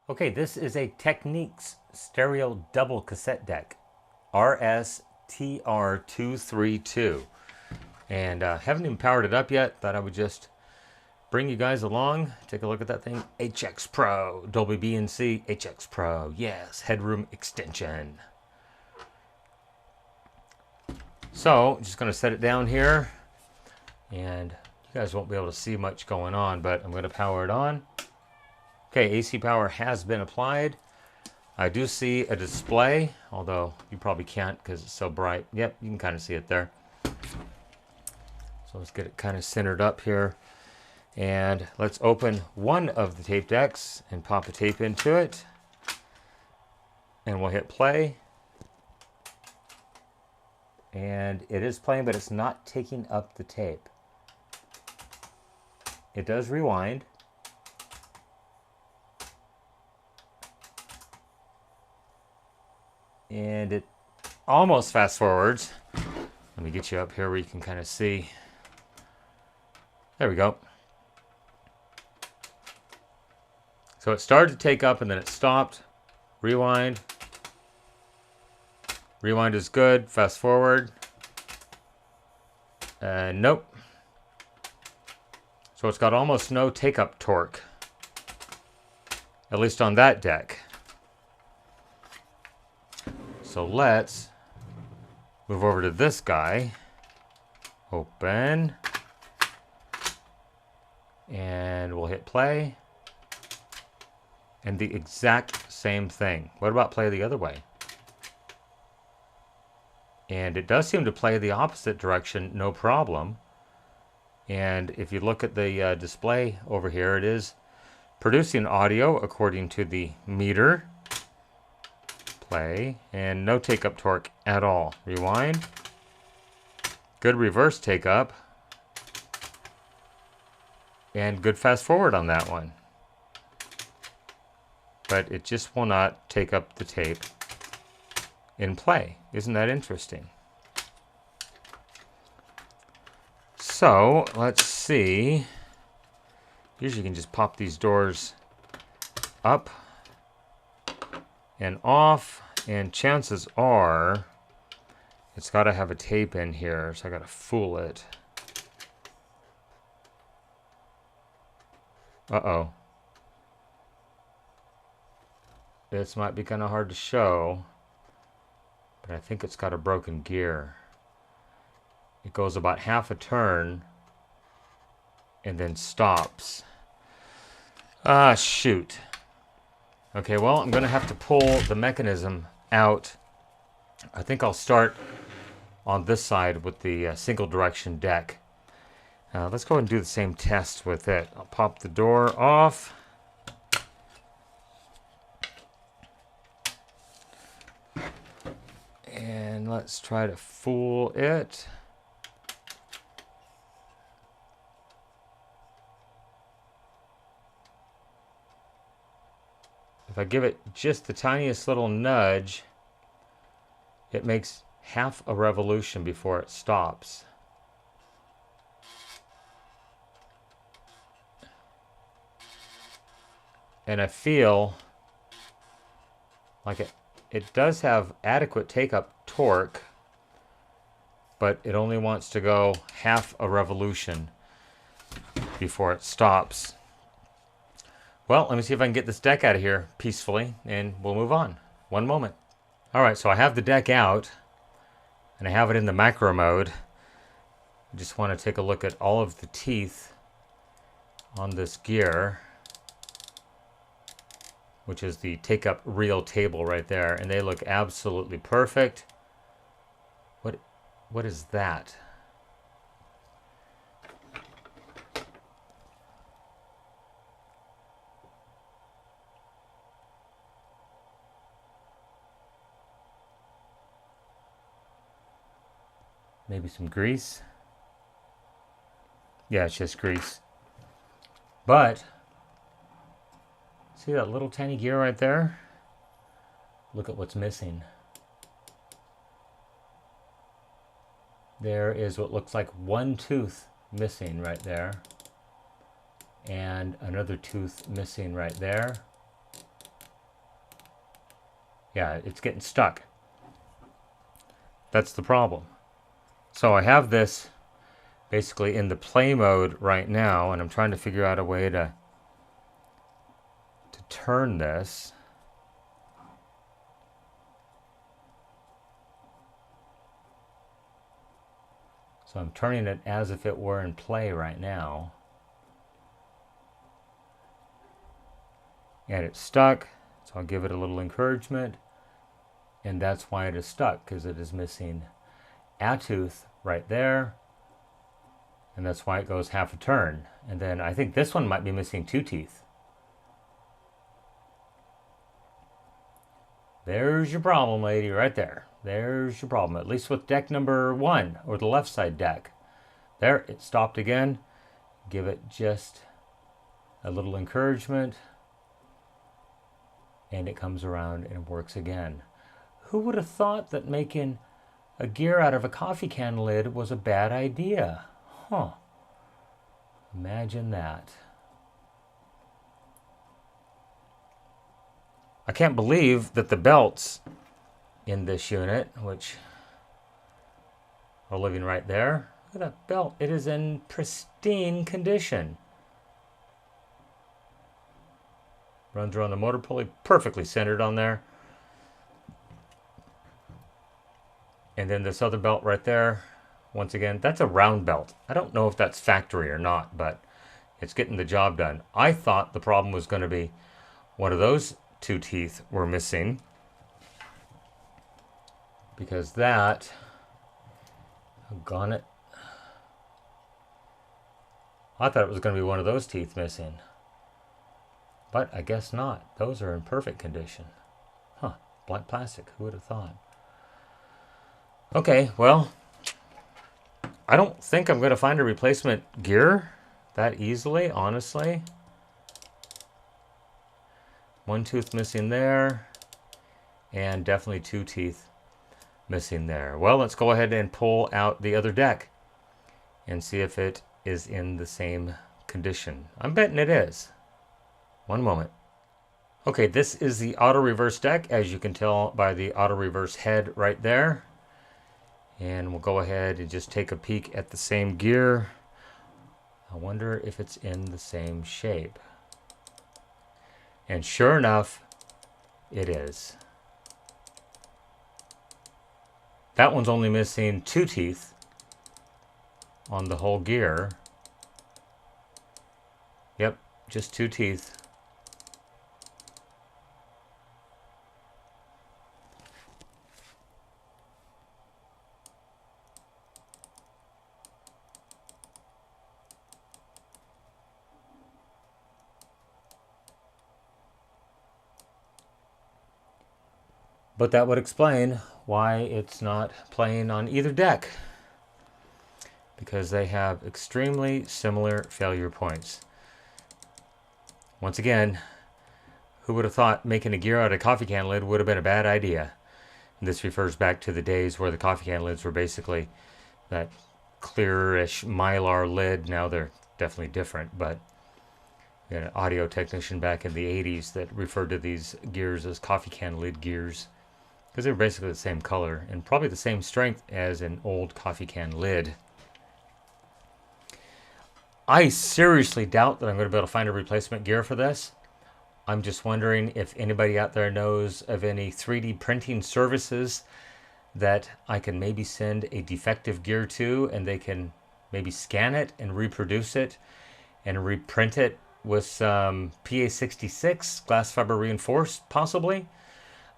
Okay, this is a Technics Stereo Double Cassette Deck, RS-TR232. And haven't even powered it up yet. Thought I would just bring you guys along. Take a look at that thing. HX Pro, Dolby B&C, HX Pro. Yes, headroom extension. So, just going to set it down here. And you guys won't be able to see much going on, but I'm going to power it on. Okay, AC power has been applied. I do see a display, although you probably can't because it's so bright. Yep, you can kind of see it there. So let's get it kind of centered up here. And let's open one of the tape decks and pop a tape into it. And we'll hit play. And it is playing, but it's not taking up the tape. It does rewind. And it almost fast forwards. Let me get you up here where you can kind of see. There we go. So it started to take up and then it stopped. Rewind. Rewind is good. Fast forward. Nope. So it's got almost no take-up torque. At least on that deck. So let's move over to this guy. Open. And we'll hit play. And the exact same thing. What about play the other way? And it does seem to play the opposite direction, no problem. And if you look at the display over here, it is producing audio according to the meter. Play, and no take-up torque at all. Rewind. Good reverse take-up. And good fast forward on that one. But it just will not take up the tape in play. Isn't that interesting? So, let's see. Usually you can just pop these doors up and off, and chances are it's got to have a tape in here, so I got to fool it. Uh-oh. This might be kind of hard to show, but I think it's got a broken gear. It goes about half a turn and then stops. Ah, shoot. Okay, well, I'm going to have to pull the mechanism out. I think I'll start on this side with the single direction deck. Let's go ahead and do the same test with it. I'll pop the door off. And let's try to fool it. If I give it just the tiniest little nudge, it makes half a revolution before it stops. And I feel like it does have adequate take-up torque, but it only wants to go half a revolution before it stops. Well, let me see if I can get this deck out of here peacefully, and we'll move on. One moment. All right, so I have the deck out, and I have it in the macro mode. I just want to take a look at all of the teeth on this gear, which is the take-up reel table right there, and they look absolutely perfect. What is that? Maybe some grease. Yeah, it's just grease. But, see that little tiny gear right there? Look at what's missing. There is what looks like one tooth missing right there. And another tooth missing right there. Yeah, it's getting stuck. That's the problem. So I have this basically in the play mode right now, and I'm trying to figure out a way to turn this. So I'm turning it as if it were in play right now. And it's stuck, so I'll give it a little encouragement. And that's why it is stuck, because it is missing a tooth right there. And that's why it goes half a turn. And then I think this one might be missing 2 teeth. There's your problem, lady, right there. There's your problem, at least with deck number 1, or the left side deck. There, it stopped again. Give it just a little encouragement. And it comes around and works again. Who would have thought that making a gear out of a coffee can lid was a bad idea? Huh. Imagine that. I can't believe that the belts in this unit, which are living right there, look at that belt. It is in pristine condition. Runs around the motor pulley, perfectly centered on there. And then this other belt right there, once again, that's a round belt. I don't know if that's factory or not, but it's getting the job done. I thought the problem was going to be one of those 2 teeth were missing, because that, doggone it, I thought it was going to be one of those teeth missing. But I guess not. Those are in perfect condition. Huh, black plastic, who would have thought? Okay, well, I don't think I'm going to find a replacement gear that easily, honestly. 1 tooth missing there, and definitely 2 teeth missing there. Well, let's go ahead and pull out the other deck and see if it is in the same condition. I'm betting it is. One moment. Okay, this is the auto reverse deck, as you can tell by the auto reverse head right there. And we'll go ahead and just take a peek at the same gear. I wonder if it's in the same shape. And sure enough, it is. That one's only missing 2 teeth on the whole gear. Yep, just 2 teeth. But that would explain why it's not playing on either deck, because they have extremely similar failure points. Once again, who would have thought making a gear out of a coffee can lid would have been a bad idea? And this refers back to the days where the coffee can lids were basically that clearish mylar lid. Now they're definitely different, but we had an audio technician back in the 80s that referred to these gears as coffee can lid gears, because they were basically the same color and probably the same strength as an old coffee can lid. I seriously doubt that I'm going to be able to find a replacement gear for this. I'm just wondering if anybody out there knows of any 3D printing services that I can maybe send a defective gear to, and they can maybe scan it and reproduce it and reprint it with some PA66 glass fiber reinforced, possibly.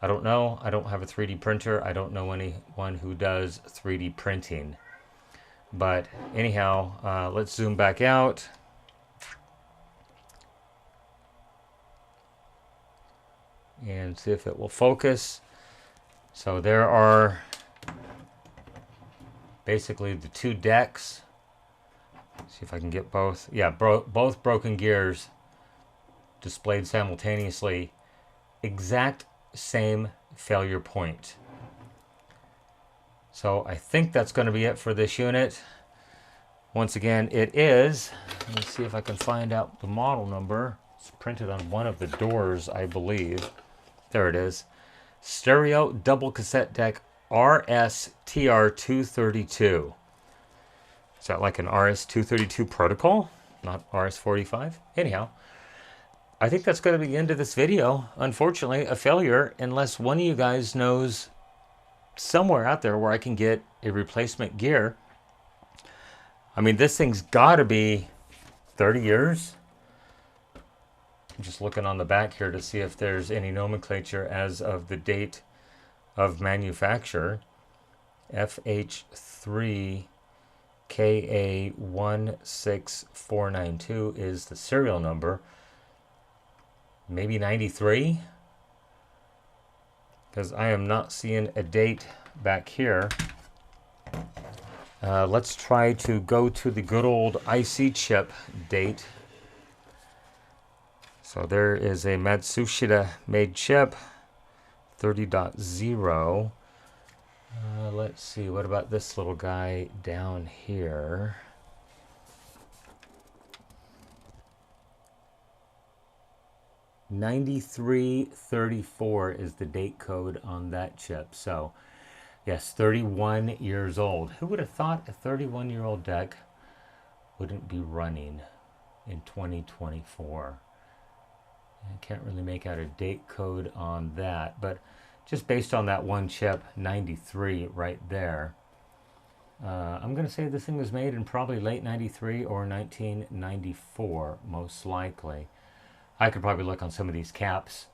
I don't know. I don't have a 3D printer. I don't know anyone who does 3D printing. But anyhow, let's zoom back out. And see if it will focus. So there are basically the 2 decks. See if I can get both. Yeah, both broken gears displayed simultaneously. Exact same failure point. So I think that's going to be it for this unit. Once again, it is. Let me see if I can find out the model number. It's printed on one of the doors, I believe. There it is. Stereo Double Cassette Deck RS-TR232. Is that like an RS-232 protocol? Not RS-45? Anyhow, I think that's going to be the end of this video. Unfortunately, a failure, unless one of you guys knows somewhere out there where I can get a replacement gear. I mean, this thing's got to be 30 years. I'm just looking on the back here to see if there's any nomenclature as of the date of manufacture. FH3KA16492 is the serial number. Maybe 93? Because I am not seeing a date back here. Let's try to go to the good old IC chip date. So there is a Matsushita made chip, 30.0. Let's see, what about this little guy down here? $9334 is the date code on that chip. So yes, 31 years old. Who would have thought a 31-year-old deck wouldn't be running in 2024? I can't really make out a date code on that, but just based on that one chip, 93 right there. I'm going to say this thing was made in probably late 93 or 1994, most likely. I could probably look on some of these caps.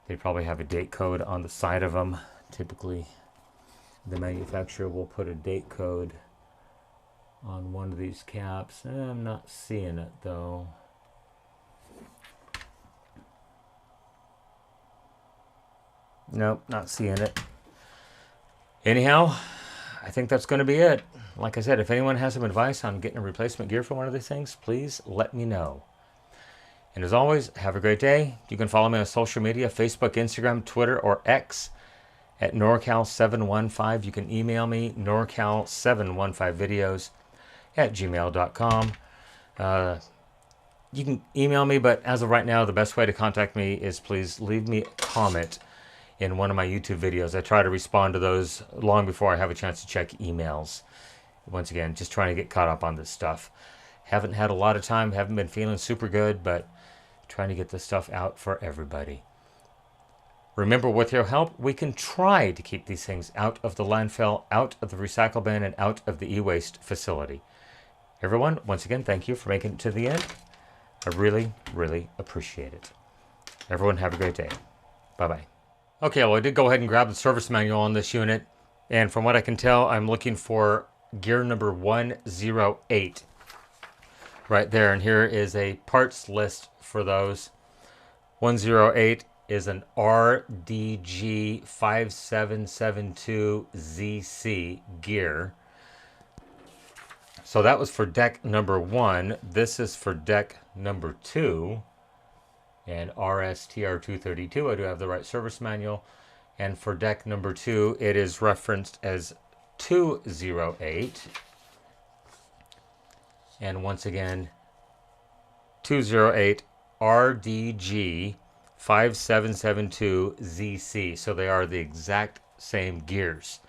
They probably have a date code on the side of them. Typically, the manufacturer will put a date code on one of these caps. I'm not seeing it though. Nope, not seeing it. Anyhow, I think that's going to be it. Like I said, if anyone has some advice on getting a replacement gear for one of these things, please let me know. And as always, have a great day. You can follow me on social media, Facebook, Instagram, Twitter, or X at NorCal715. You can email me, NorCal715videos at gmail.com. You can email me, but as of right now, the best way to contact me is please leave me a comment in one of my YouTube videos. I try to respond to those long before I have a chance to check emails. Once again, just trying to get caught up on this stuff. Haven't had a lot of time, haven't been feeling super good, but trying to get this stuff out for everybody. Remember, with your help, we can try to keep these things out of the landfill, out of the recycle bin, and out of the e-waste facility. Everyone, once again, thank you for making it to the end. I really, really appreciate it. Everyone, have a great day. Bye-bye. Okay, well, I did go ahead and grab the service manual on this unit, and from what I can tell, I'm looking for gear number 108 right there, and here is a parts list for those. 108 is an RDG5772ZC gear. So that was for deck number 1. This is for deck number 2. And RS-TR232, I do have the right service manual. And for deck number 2, it is referenced as 208. And once again, 208 RDG5772ZC. So they are the exact same gears.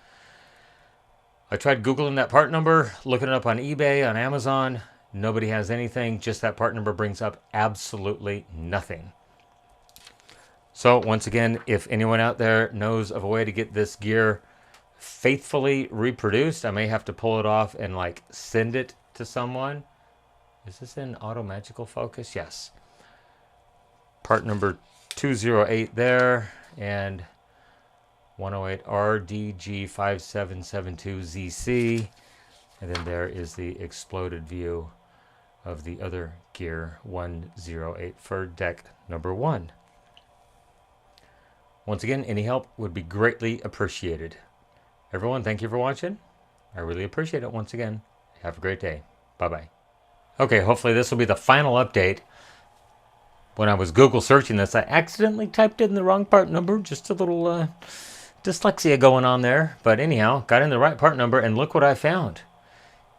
I tried Googling that part number, looking it up on eBay, on Amazon. Nobody has anything, just that part number brings up absolutely nothing. So once again, if anyone out there knows of a way to get this gear faithfully reproduced, I may have to pull it off and like send it to someone. Is this in auto magical focus? Yes. Part number 208 there, and 108 RDG5772ZC. And then there is the exploded view of the other gear, 108 for deck number 1. Once again, any help would be greatly appreciated. Everyone, thank you for watching. I really appreciate it once again. Have a great day. Bye-bye. Okay, hopefully this will be the final update. When I was Google searching this, I accidentally typed in the wrong part number. Just a little dyslexia going on there. But anyhow, got in the right part number, and look what I found.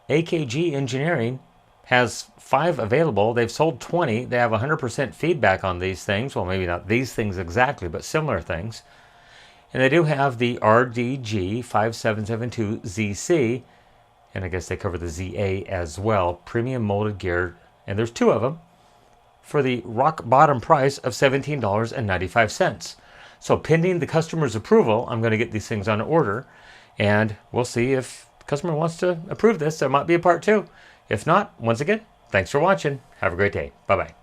AKG Engineering has 5 available. They've sold 20. They have 100% feedback on these things. Well, maybe not these things exactly, but similar things. And they do have the RDG5772ZC, and I guess they cover the ZA as well, premium molded gear, and there's 2 of them, for the rock bottom price of $17.95. So pending the customer's approval, I'm going to get these things on order, and we'll see if the customer wants to approve this. There might be a part 2. If not, once again, thanks for watching. Have a great day. Bye-bye.